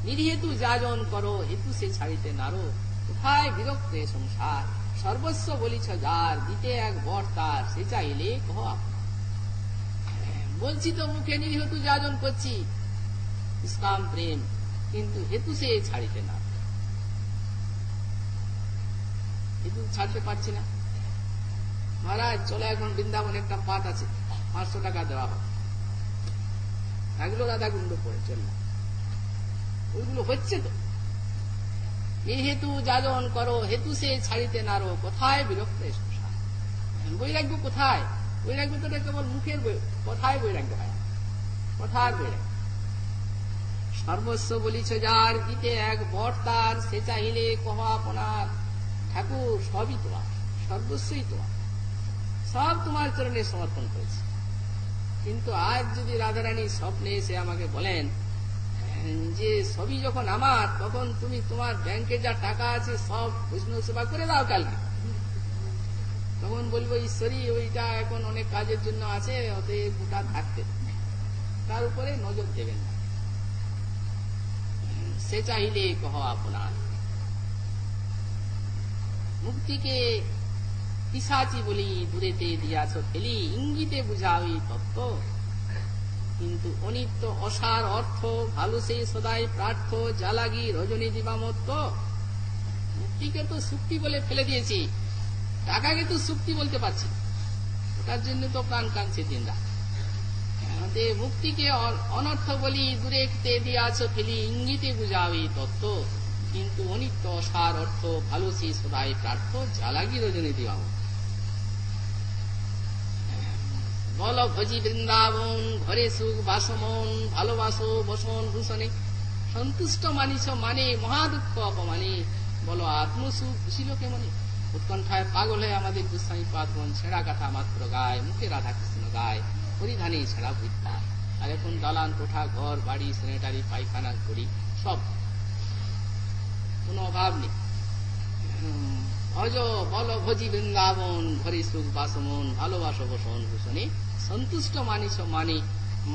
নির্হেতু যাজন করো, হেতু সে ছাড়িতে নারো, কোথায় বিরক্ত সংসার, সর্বস্ব বলিছ যার, দিতে এক বর তার, সে চাইলে কহ আপনার। বলছি তো মুখে নির্হেতু যাজন করছি ইসলাম প্রেম, কিন্তু হেতু সে ছাড়িতে না, হেতু ছাড়তে পারছি না। মহারাজ চলে এখন বৃন্দাবন একটা পাঠ আছে, 500 টাকা দেওয়া হবে, এগুলো রাধা গুন্ড পড়ে চললাম, ওইগুলো হচ্ছে তো। এই হেতু যাজন করো, হেতু সে ছাড়িতে নারো, কোথায় বিরক্ত সংসার। বৈরাগ্য কোথায়? বৈরাগ্য তো কেবল মুখের কথায় বৈরাগ্য হয়, কথার বৈরাগ্য। সর্বস্ব বলিছ যার, দিতে এক বর তার, সে চাইলে কহ আপনার। ঠাকুর সবই তোমার, সর্বস্বই তোমার, সব তোমার চরণে সমর্পণ করেছে। কিন্তু আজ যদি রাধারানী স্বপ্নে এসে আমাকে বলেন যে সবই যখন আমার, তখন তুমি তোমার ব্যাংকে যা টাকা আছে সব বৈষ্ণব সেবা করে দাও কালকে, তখন বলবো, ঈশ্বরী ওইটা এখন অনেক কাজের জন্য আছে, অতএব ওটা থাকতে, তার উপরে নজর দেবেন না। সে চাইলে কহ আপনার। মুক্তিকে পিশাচি বলি দূরেতে দিয়াছ ফেলি, ইঙ্গিতে বুঝাওই তত্ত্ব, কিন্তু অনিত্য অসার অর্থ, ভালো সে সদাই প্রার্থ, জালাগি রজনী দিবামত্ত। মুক্তিকে তো সুক্তি বলে ফেলে দিয়েছি, টাকাকে তো সুক্তি বলতে পারছি, ওটার জন্য তো প্রাণ কাঁদছে দিনরা। মুক্তিকে অনর্থ বলি দূরেতে দিয়াছ ফেলি, ইঙ্গিতে বুঝাওই তত্ত্ব, কিন্তু অনিত্য অসার অর্থ, ভালো সে সদাই প্রার্থ, জালাগি রজনী দিবামত্ত। বল ভজি বৃন্দাবন, ঘরে সুখ বাসমন, ভালোবাসো বসন ভূষণে, সন্তুষ্ট মানিস মানে মহাদুঃখ অপমানে, বলো আত্মসুখ খুশিল কেমনে। উৎকণ্ঠায় পাগল হয়ে আমাদের গোস্বামী পাদগণ ছেঁড়া কাঠা মাত্র গায়, মুখে রাধা কৃষ্ণ গায়, হরিধানে ছেঁড়া ভূত পায়। আর এখন দালান কোঠা, ঘর বাড়ি, স্যানিটারি পায়খানা করি, সব কোনো অভাব নেই। ভজ বল ভজি বৃন্দাবন, ঘরে সুখ বাসমন, ভালোবাসো বসন ভূষণে, সন্তুষ্ট মানিস মানে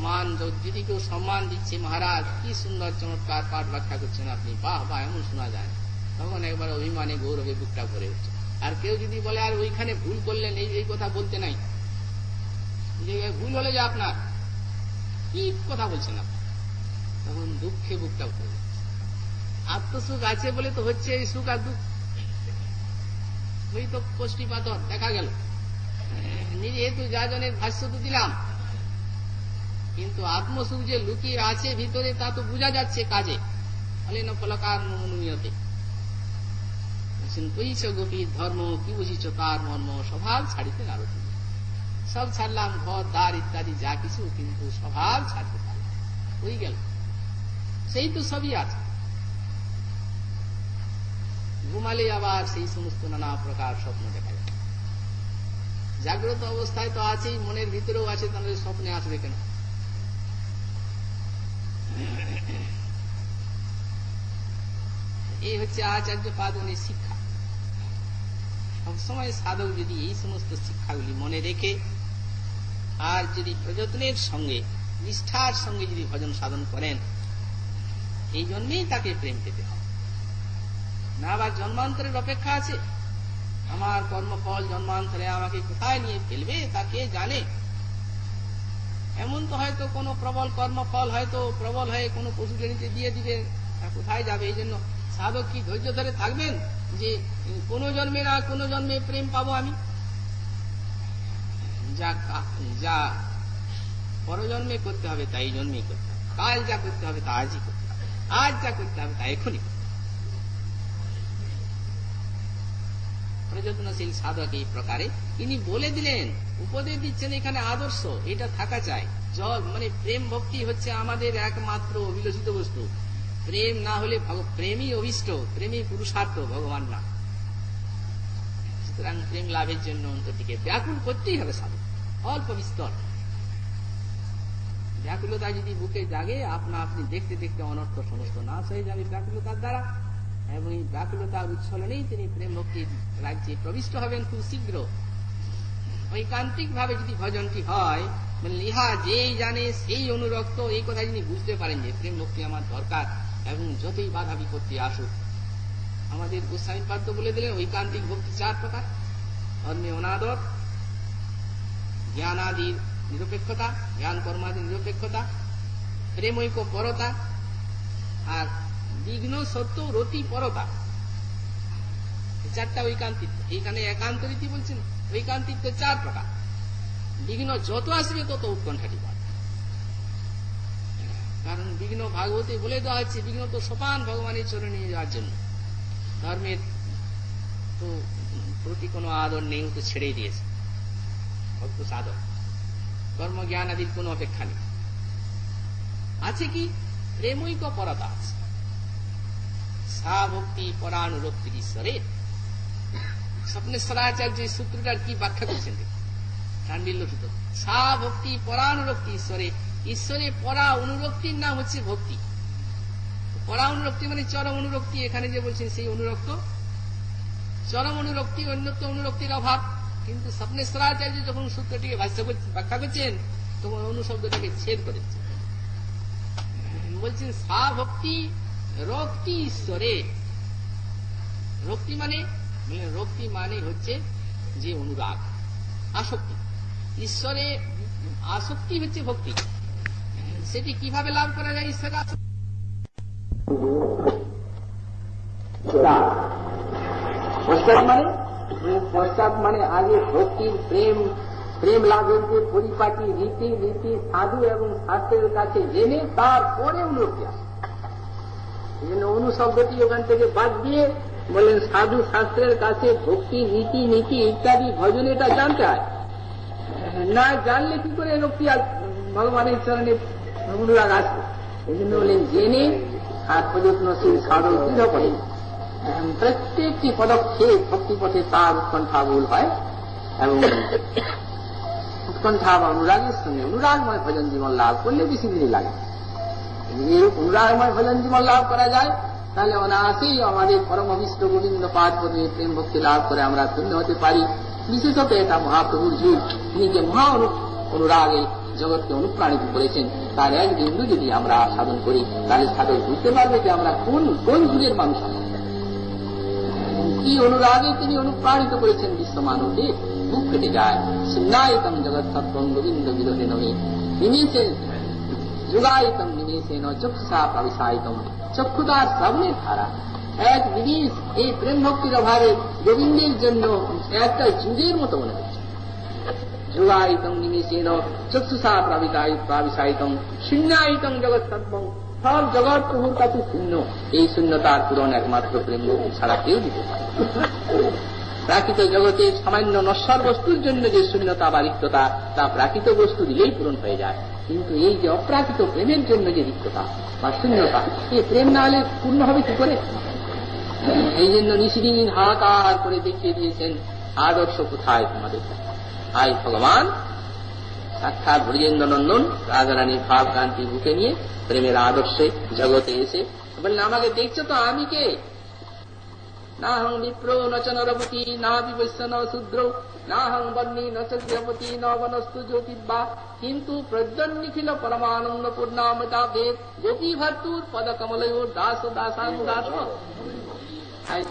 মান। যদি কেউ সম্মান দিচ্ছে, মহারাজ কি সুন্দর চমৎকার পাঠ ব্যাখ্যা করছেন আপনি, বাহ বাহ, এমন শোনা যায়, তখন একবার অভিমানে গৌরবে বুকটা ভরে উঠছে। আর কেউ যদি বলে, আর ওইখানে ভুল করলেন, এই কথা বলতে নাই, ভুল হলে যে আপনার কি কথা বলছেন আপনি, তখন দুঃখে বুকটা ভরে যাচ্ছে। আত্মসুখ আছে বলে তো হচ্ছে এই সুখ আর দুঃখ, ওই তো কোষ্ঠীপাতন দেখা গেল। যেহেতু যাজনের ভাষ্য তো দিলাম, কিন্তু আত্মসুখ যে লুকিয়ে আছে ভিতরে তা তো বোঝা যাচ্ছে কাজে। ফলেন ফলকার মনুমিয়তে কহিছ গভীর ধর্ম, কি বুঝিছ তার মর্ম, স্বভাব ছাড়িতে নারো তুমি। সব ছাড়লাম, ঘর দ্বার ইত্যাদি যা কিছু, কিন্তু স্বভাব ছাড়তে পারলাম। ওই গেল, সেই তো সবই আছে। ঘুমালে আবার সেই সমস্ত নানা প্রকার স্বপ্ন দেখা যায়। জাগ্রত অবস্থায় তো আছেই, মনের ভিতরেও আছে, তাহলে স্বপ্নে আসবে কেন? এই হচ্ছে আচার্য পাদনের শিক্ষা। সবসময় সাধক যদি এই সমস্ত শিক্ষাগুলি মনে রেখে আর যদি প্রযত্নের সঙ্গে নিষ্ঠার সঙ্গে যদি ভজন সাধন করেন, এই জন্যই তাকে প্রেম পেতে হবে। না আবার জন্মান্তরের অপেক্ষা আছে? আমার কর্মফল জন্মান্তরে আমাকে কোথায় নিয়ে ফেলবে তা কে জানে। এমন তো হয়তো কোনো প্রবল কর্মফল হয়তো প্রবল হয়ে কোনো পশু জনিতে দিয়ে দিবে, কোথায় যাবে? এই জন্য সাধক কি ধৈর্য ধরে থাকবেন যে কোন জন্মে না কোন জন্মে প্রেম পাবো আমি? যা পরজন্মে করতে হবে তাই জন্মেই করতে হবে, কাল যা করতে হবে তা আজই করতে হবে, আজ যা করতে হবে তা এখনই। প্রযত্নশীল সাধক এই প্রকারে তিনি বলে দিলেন, উপদেশ দিচ্ছেন এখানে আদর্শ এটা থাকা চাই। মানে প্রেম ভক্তি হচ্ছে আমাদের একমাত্র অভিলষিত বস্তু। প্রেম না হলে প্রেমই অভিষ্ট, প্রেমই পুরুষার্থ, ভগবান না। সুতরাং প্রেম লাভের জন্য অন্তরটিকে ব্যাকুল করতেই হবে সাধক। অল্প বিস্তর ব্যাকুলতা যদি বুকে জাগে, আপনি দেখতে দেখতে অনর্থ সমস্ত নাশ হয়ে যাবে ব্যাকুলতার দ্বারা, এবং এই ব্যাকুলতার উচ্ছলনেই তিনি প্রেম ভক্তির রাজ্যে প্রবিষ্ট হবেন খুব শীঘ্র। ঐকান্তিক ভাবে যদি ভজনটি হয়, মানে ইহা যেই জানে সেই অনুরক্ত, এই কথা যিনি বুঝতে পারেন যে প্রেম ভক্তি আমার দরকার, এবং যতই বাধা বিপত্তি আসুক। আমাদের গোস্বামী পাদ বলে দিলেন ঐকান্তিক ভক্তি 4 প্রকার: ধর্মে অনাদর, জ্ঞানাদির নিরপেক্ষতা, জ্ঞান কর্মাদির নিরপেক্ষতা, প্রেমৈক্য পরতা, আর বিঘ্ন সত্য রতি পরতা। 4টা ঐকান্তিত্ব। এইখানে একান্ত রীতি বলছেন, ঐকান্তিত্ব 4 প্রকার। বিঘ্ন যত আসবে তত উৎকণ্ঠাটি পাবে, কারণ বিঘ্ন ভাগবতে বলে দেওয়া হচ্ছে, বিঘ্ন তো সোপান ভগবানের চরণে নিয়ে যাওয়ার জন্য। ধর্মের তো প্রতি কোনো আদর নেই, তো ছেড়েই দিয়েছে ভক্ত সাধক। কর্ম জ্ঞান আদির কোন অপেক্ষা নেই। আছে কি? প্রেমৈক পরতা আছে। সা ভক্তি পরানুরক্তি ঈশ্বরে। স্বপ্নেশ্বরাচার্য এই সূত্রটার কি ব্যাখ্যা করছেন কাণ্ডিল্যসূত্র। সা ভক্তি পরানুরক্তি ঈশ্বরে। ঈশ্বরে পরা অনুরক্তির নাম হচ্ছে ভক্তি। পরা অনুরক্তি মানে চরম অনুরক্তি। এখানে যে বলছেন সেই অনুরক্ত, চরম অনুরক্তি, অন্যত্র অনুরক্তির অভাব। কিন্তু স্বপ্নেশ্বরাচার্য যখন সূত্রটিকে ব্যাখ্যা করছেন, তখন অনুশব্দটাকে ছেদ করে দিচ্ছেন। বলছেন সা ভক্তি রক্তি ঈশ্বরে। রক্তি মানে হচ্ছে যে অনুরাগ, আসক্তি। ঈশ্বরে আসক্তি হচ্ছে ভক্তি। সেটি কিভাবে লাভ করা যায়? ঈশ্বরে আসক্তি পশ্চাৎ মানে আগে ভক্তির প্রেম লাভের যে পরিপাটি রীতি সাধু এবং শাস্ত্রের কাছে জেনে তারপরে অনুরক্তি আসে। এই জন্য অনুশব্দটি ওখান থেকে বাদ দিয়ে বলেন সাধু শাস্ত্রের কাছে ভক্তি নীতি ইত্যাদি ভজন এটা জানতে হয়। না জানলে কি করে ভক্তি ভগবানের চরণে অনুরাগ আসবে? এই জন্য বলেন জেনে আর প্রযত্নশীল সাধু দৃঢ় করে প্রত্যেকটি পদক্ষেপ ভক্তিপথে তার উৎকণ্ঠা ভুল হয়, এবং উৎকণ্ঠা বা অনুরাগের সঙ্গে অনুরাগময় ভজন জীবন লাভ করলে বেশি দিনই লাগে। অনুরাগময় ভজন জীবন লাভ করা যায়, তাহলে অনায়াসেই আমাদের পরম অভিষ্ট গোবিন্দ পাদ পদে প্রেম ভক্তি লাভ করে আমরা ধন্য হতে পারি। বিশেষত এটা মহাপ্রভুর যুগ। তিনি যে মহা অনুরাগে জগৎকে অনুপ্রাণিত করেছেন, তার এক বিন্দু যদি আমরা সাধন করি, তাহলে সাধক বুঝতে পারবে যে আমরা কোন যুগের মানুষ আছি। কি অনুরাগে তিনি অনুপ্রাণিত করেছেন বিশ্ব মানবকে, বুক ফেটে যায়। সিন্নায়তম জগৎ সত্ত্বম গোবিন্দ বিরোধে নহে নিমেষে যুগায়তম নিমেষেন চক্ষুষা প্রবিশায়তম। চক্ষুতার শ্রবণের ধারা এক জিনিস এই প্রেম ভক্তির অভাবে গোবিন্দের জন্য একটা যুগের মতো মনে হচ্ছে। যুগায়তম নিমেষেন চক্ষুষা প্রবিশায়তম শূন্যায়তম জগৎ সত্ত্বম। সব জগৎ প্রভুর কাছে শূন্য। এই শূন্যতার পূরণ একমাত্র প্রেম ভক্তি ছাড়া কেউ দিতে পারে। প্রাকৃত জগতে সামান্য নশ্বর বস্তুর জন্য যে শূন্যতা বা রিক্ততা, তা প্রাকৃত বস্তু দিলেই পূরণ হয়ে যায়। কিন্তু এই যে অপ্রাকৃত প্রেমের জন্য যে রিক্ততা বা শূন্যতা, এই প্রেম না হলে পূর্ণ হবে কি করে? এই জন্য ঋষিদিন হাহাকার করে দেখিয়ে দিয়েছেন আদর্শ কোথায় তোমাদের। আই ভগবান সাক্ষাৎ ব্রজেন্দ্র নন্দন রাধারানীর ভাবকান্তি বুকে নিয়ে প্রেমের আদর্শে জগতে এসে বললেন, আমাকে দেখছো তো আমি কে? না হং বিপ্র নচন রবতী না বিবস্য ন শূদ্র না হং বন্যী নচপতি ন বনস্তু জ্যোতির্বা কিন্তু প্রজ্ঞান্নিখিল পরমানন্দ পূর্ণামৃতা ভেদ গোপী ভর্তুর পদ কমলয়োর দাস দাসানুদাস।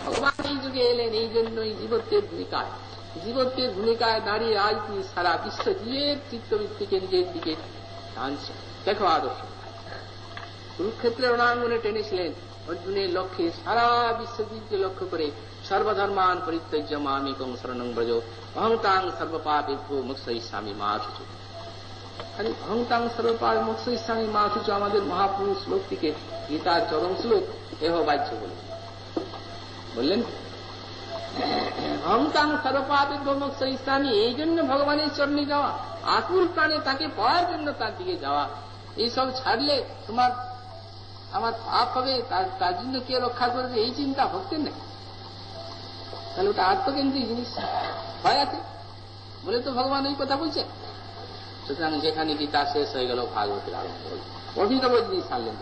ভগবান এই যুগে এলেন এই জন্যই জীবত্বের ভূমিকায় দাঁড়িয়ে আজ তিনি সারা বিশ্ব জীবের চিত্তবৃত্তিকে নিজের দিকে টানছে। দেখো আদর্শ কুরুক্ষেত্রের রণাঙ্গনে টেনেছিলেন অর্জুনের লক্ষ্যে সারা বিশ্বজীবকে লক্ষ্য করে সর্বধর্মান পরিত্যজ্য মামেকং শরণং ব্রজ অহংতাং সর্বপাপেভ্যো মোক্ষয়িষ্যামি মা শুচু। খালি অহংতাং সর্বপাপ মোক্ষয়িষ্যামি মা শুচু আমাদের মহাপুরুষ শ্লোকটিকে গীতার চরম শ্লোক এহ বাহ্য বললেন। অহংতাং সর্বপাপেভ্যো মোক্ষয়িষ্যামি, এই জন্য ভগবানের চরণে যাওয়া, আকুল প্রাণে তাকে পাওয়ার জন্য তার দিকে যাওয়া। এইসব ছাড়লে তোমার আমার পাপ হবে, তার জন্য কে রক্ষা করবে, এই চিন্তা ভক্তের নেই। তাহলে ওটা আত্মকেন্দ্রিক জিনিস ভয় আছে বলে তো ভগবান এই কথা বলছেন। সুতরাং যেখানে গীতা শেষ হয়ে গেল ভাগবতের আরম্ভ হল, অভিনব জিনিস ছাড়লেন।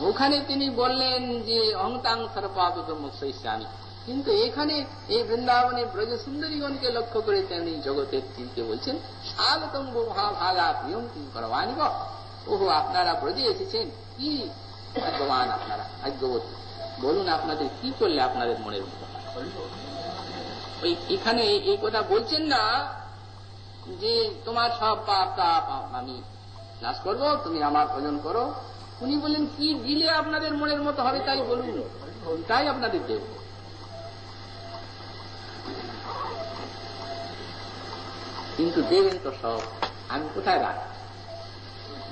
ওখানে তিনি বললেন যে অহংতাং সর্বপাপেভ্যো মোক্ষয়িষ্যামি, কিন্তু এখানে এই বৃন্দাবনে ব্রজ সুন্দরীগণকে লক্ষ্য করে তিনি জগতের চিনতে বলছেন স্বাগতম মহাভাগা প্রিয়ম কিং করবাণী। ওহো, আপনারা ব্রজে এসেছেন, কি ভাগ্যবান আপনারা, ভাগ্যবতী। বলুন আপনাদের কি করলে আপনাদের মনের মতো। ওই এখানে এই কথা বলছেন না যে তোমার সব পাপ আমি নাশ করবো, তুমি আমার ভজন করো। উনি বললেন কি দিলে আপনাদের মনের মতো হবে তাই বলুন, তাই আপনাদের দেব। কিন্তু দেবেন তো সব, আমি কোথায় রাখ?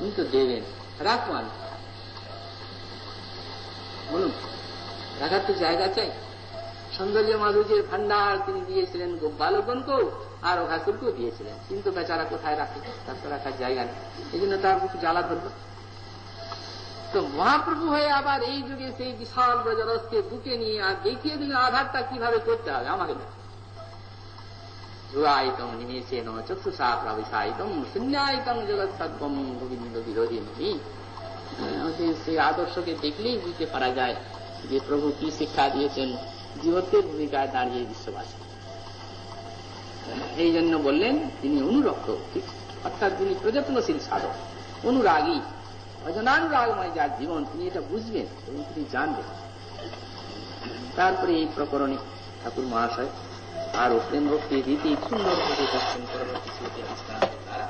উনি তো দেবেন, রাখবেন বলুন, রাখার তো জায়গা চাই। সৌন্দর্য মাধুর্যের ভান্ডার তিনি দিয়েছিলেন বালকগণকেও আর অঘাসুরকেও দিয়েছিলেন, কিন্তু বেচারা কোথায় রাখে? তার তো রাখার জায়গা নেই, এই জন্য তার বুকে জ্বালা ধরল। তো মহাপ্রভু হয়ে আবার এই যুগে সেই বিশাল ব্রজরসকে বুকে নিয়ে আর দেখিয়ে দিলেন আধারটা কিভাবে করতে হবে আমাকে। যুগায়িতম নিমেষেন চক্ষুষা প্রবিশায়িতম শূন্যায়িতম জগৎ সর্বম গোবিন্দ বিরোধী নবী। সেই আদর্শকে দেখলেই বুঝতে পারা যায় যে প্রভু কি শিক্ষা দিয়েছেন জীবত্বের ভূমিকায় দাঁড়িয়ে বিশ্ববাসী। এই জন্য বললেন তিনি অনুরক্ত, অর্থাৎ তিনি প্রযত্নশীল সাধক, অনুরাগী, ভজনানুরাগময় যার জীবন, তিনি এটা বুঝবেন এবং তিনি জানবেন। তারপরে এই প্রকরণে ঠাকুর মহাশয় আরো প্রেম ভক্তি রীতি সুন্দর ভাবে দর্শন পরবর্তী শ্লোকে বিস্তার দ্বারা